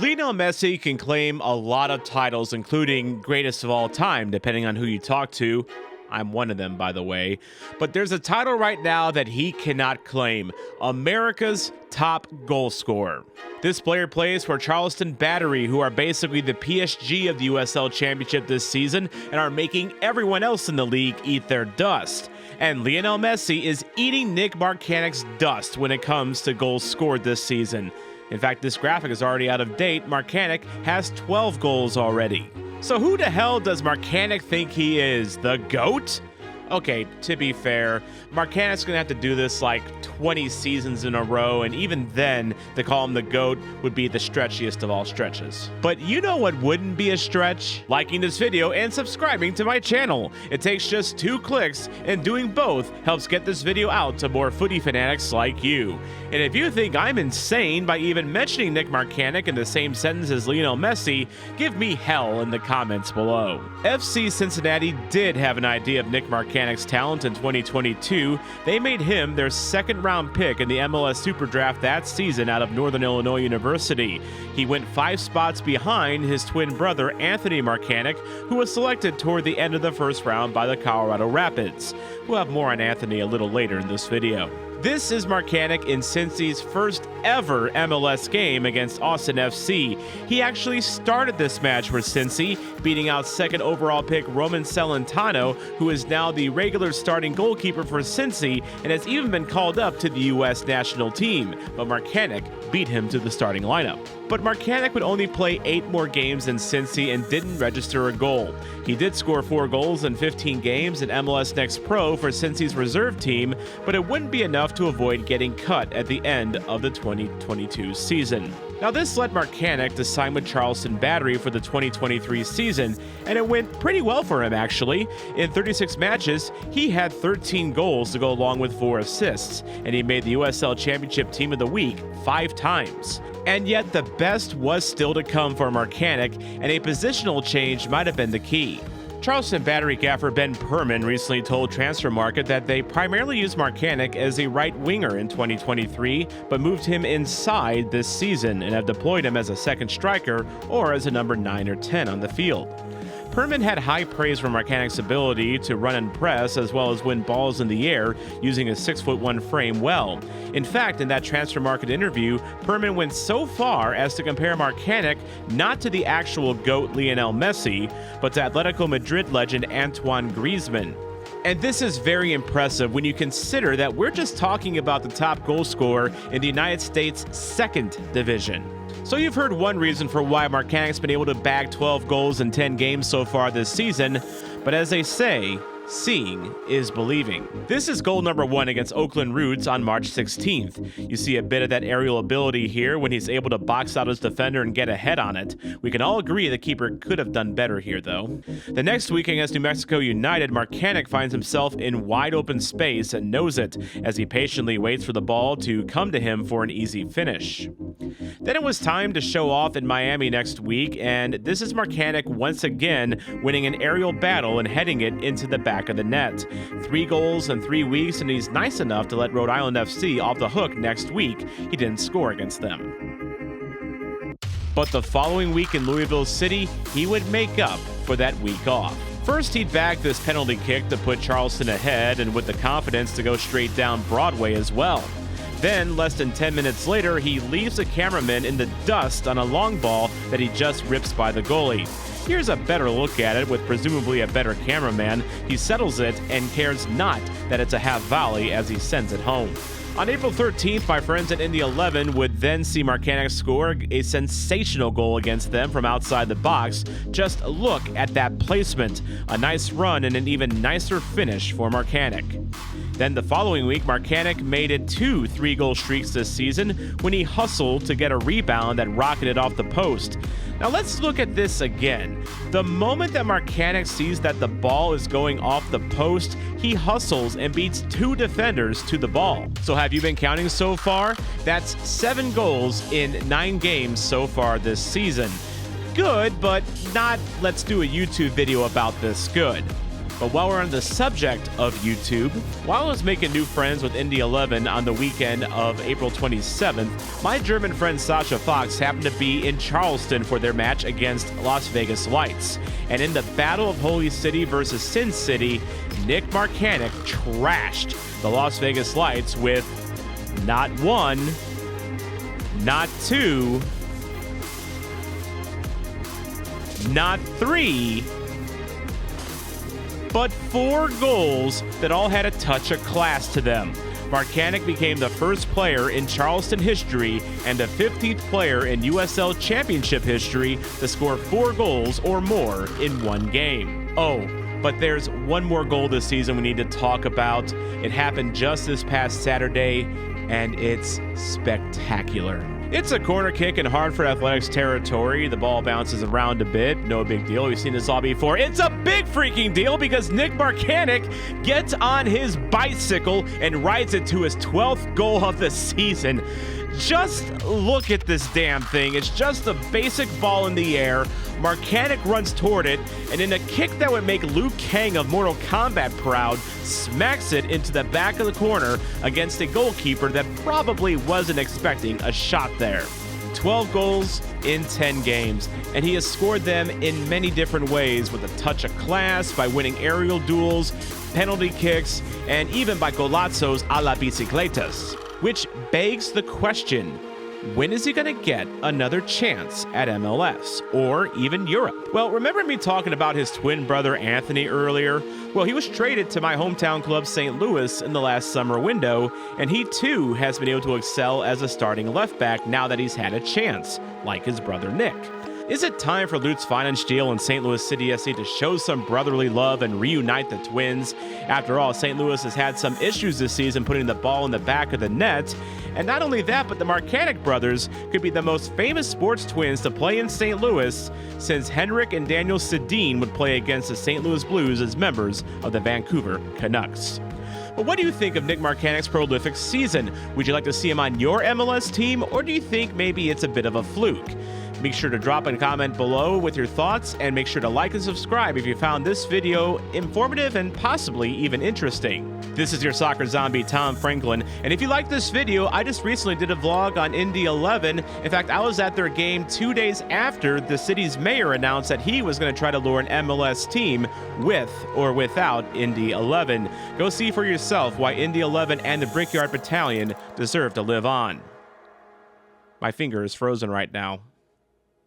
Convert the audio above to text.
Lionel Messi can claim a lot of titles, including greatest of all time, depending on who you talk to. I'm one of them, by the way. But there's a title right now that he cannot claim: America's top goal scorer. This player plays for Charleston Battery, who are basically the PSG of the USL Championship this season and are making everyone else in the league eat their dust. And Lionel Messi is eating Nick Markanich's dust when it comes to goals scored this season. In fact, this graphic is already out of date. Markanich has 12 goals already. So who the hell does Markanich think he is? The GOAT? Okay, to be fair, Markanich's gonna have to do this like 20 seasons in a row, and even then, to call him the GOAT would be the stretchiest of all stretches. But you know what wouldn't be a stretch? Liking this video and subscribing to my channel. It takes just 2 clicks, and doing both helps get this video out to more footy fanatics like you. And if you think I'm insane by even mentioning Nick Markanich in the same sentence as Lionel Messi, give me hell in the comments below. FC Cincinnati did have an idea of Nick Markanich's talent in 2022. They made him their second-round pick in the MLS Super Draft that season out of Northern Illinois University. He went 5 spots behind his twin brother Anthony Markanich, who was selected toward the end of the first round by the Colorado Rapids. We'll have more on Anthony a little later in this video. This is Markanich in Cincy's first ever MLS game against Austin FC. He actually started this match for Cincy, beating out second overall pick Roman Celentano, who is now the regular starting goalkeeper for Cincy and has even been called up to the U.S. national team. But Markanich beat him to the starting lineup. But Markanich would only play 8 more games in Cincy and didn't register a goal. He did score 4 goals in 15 games in MLS Next Pro for Cincy's reserve team, but it wouldn't be enough to avoid getting cut at the end of the 2022 season. Now, this led Markanich to sign with Charleston Battery for the 2023 season, and it went pretty well for him, actually. In 36 matches, he had 13 goals to go along with 4 assists, and he made the USL Championship Team of the Week 5 times. And yet, the best was still to come for Markanich, and a positional change might have been the key. Charleston Battery gaffer Ben Perman recently told Transfermarkt that they primarily used Markanich as a right winger in 2023, but moved him inside this season and have deployed him as a second striker or as a number 9 or 10 on the field. Perman had high praise for Markanich's ability to run and press as well as win balls in the air using his 6'1" frame well. In fact, in that Transfermarkt interview, Perman went so far as to compare Markanich not to the actual GOAT Lionel Messi, but to Atletico Madrid legend Antoine Griezmann. And this is very impressive when you consider that we're just talking about the top goal scorer in the United States' 2nd division. So you've heard one reason for why Markanich's been able to bag 12 goals in 10 games so far this season, but as they say, seeing is believing. This is goal number 1 against Oakland Roots on March 16th. You see a bit of that aerial ability here when he's able to box out his defender and get a head on it. We can all agree the keeper could have done better here, though. The next week against New Mexico United, Markanich finds himself in wide open space and knows it as he patiently waits for the ball to come to him for an easy finish. Then it was time to show off in Miami next week, and this is Markanich once again winning an aerial battle and heading it into the back of the net. 3 goals in 3 weeks, and he's nice enough to let Rhode Island FC off the hook next week. He didn't score against them. But the following week in Louisville City, he would make up for that week off. First, he'd bag this penalty kick to put Charleston ahead, and with the confidence to go straight down Broadway as well. Then, less than 10 minutes later, he leaves a cameraman in the dust on a long ball that he just rips by the goalie. Here's a better look at it with presumably a better cameraman. He settles it and cares not that it's a half volley as he sends it home. On April 13th, my friends at Indy 11 would then see Markanich score a sensational goal against them from outside the box. Just look at that placement. A nice run and an even nicer finish for Markanich. Then the following week, Markanich made it 2 3-goal streaks this season when he hustled to get a rebound that rocketed off the post. Now let's look at this again. The moment that Markanich sees that the ball is going off the post, he hustles and beats 2 defenders to the ball. So have you been counting so far? That's 7 goals in 9 games so far this season. Good, but not let's do a YouTube video about this good. But while we're on the subject of YouTube, while I was making new friends with Indy 11 on the weekend of April 27th, my German friend Sascha Fox happened to be in Charleston for their match against Las Vegas Lights. And in the Battle of Holy City versus Sin City, Nick Markanich trashed the Las Vegas Lights with not one, not two, not three, but 4 goals that all had a touch of class to them. Markanich became the first player in Charleston history and the 15th player in USL Championship history to score 4 goals or more in one game. Oh, but there's one more goal this season we need to talk about. It happened just this past Saturday, and it's spectacular. It's a corner kick in Hartford Athletics territory. The ball bounces around a bit. No big deal. We've seen this all before. It's a big freaking deal because Nick Markanich gets on his bicycle and rides it to his 12th goal of the season. Just look at this damn thing. It's just a basic ball in the air. Markanich runs toward it, and in a kick that would make Liu Kang of Mortal Kombat proud, smacks it into the back of the corner against a goalkeeper that probably wasn't expecting a shot there. 12 goals in 10 games, and he has scored them in many different ways with a touch of class, by winning aerial duels, penalty kicks, and even by golazos a la bicicletas. Which begs the question, when is he going to get another chance at MLS or even Europe? Well, remember me talking about his twin brother Anthony earlier? Well, he was traded to my hometown club St. Louis in the last summer window, and he too has been able to excel as a starting left back now that he's had a chance, like his brother Nick. Is it time for Lutz Pfannenstiel and St. Louis City SC to show some brotherly love and reunite the twins? After all, St. Louis has had some issues this season putting the ball in the back of the net. And not only that, but the Markanich brothers could be the most famous sports twins to play in St. Louis since Henrik and Daniel Sedin would play against the St. Louis Blues as members of the Vancouver Canucks. But what do you think of Nick Markanich's prolific season? Would you like to see him on your MLS team, or do you think maybe it's a bit of a fluke? Make sure to drop a comment below with your thoughts, and make sure to like and subscribe if you found this video informative and possibly even interesting. This is your soccer zombie, Tom Franklin, and if you like this video, I just recently did a vlog on Indy 11. In fact, I was at their game 2 days after the city's mayor announced that he was going to try to lure an MLS team with or without Indy 11. Go see for yourself why Indy 11 and the Brickyard Battalion deserve to live on. My finger is frozen right now.